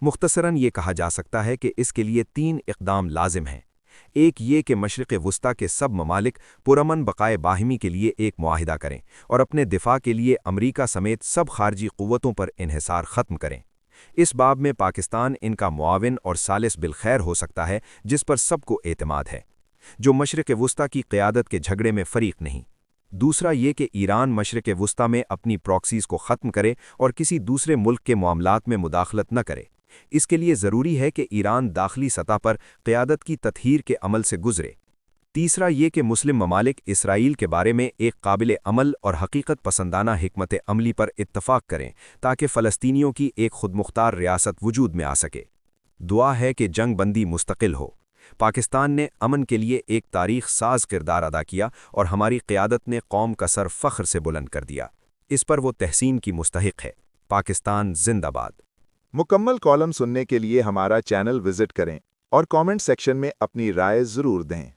مختصراً یہ کہا جا سکتا ہے کہ اس کے لیے 3 اقدام لازم ہیں۔ ایک یہ کہ مشرق وسطیٰ کے سب ممالک پرامن بقائے باہمی کے لیے ایک معاہدہ کریں اور اپنے دفاع کے لیے امریکہ سمیت سب خارجی قوتوں پر انحصار ختم کریں۔ اس باب میں پاکستان ان کا معاون اور ثالث بالخیر ہو سکتا ہے، جس پر سب کو اعتماد ہے، جو مشرق وسطیٰ کی قیادت کے جھگڑے میں فریق نہیں۔ دوسرا یہ کہ ایران مشرق وسطیٰ میں اپنی پراکسیز کو ختم کرے اور کسی دوسرے ملک کے معاملات میں مداخلت نہ کرے۔ اس کے لیے ضروری ہے کہ ایران داخلی سطح پر قیادت کی تطہیر کے عمل سے گزرے۔ تیسرا یہ کہ مسلم ممالک اسرائیل کے بارے میں ایک قابل عمل اور حقیقت پسندانہ حکمت عملی پر اتفاق کریں تاکہ فلسطینیوں کی ایک خود مختار ریاست وجود میں آ سکے۔ دعا ہے کہ جنگ بندی مستقل ہو۔ پاکستان نے امن کے لیے ایک تاریخ ساز کردار ادا کیا اور ہماری قیادت نے قوم کا سر فخر سے بلند کر دیا۔ اس پر وہ تحسین کی مستحق ہے۔ پاکستان زندہ باد۔ مکمل کالم سننے کے لیے ہمارا چینل وزٹ کریں اور کامنٹ سیکشن میں اپنی رائے ضرور دیں۔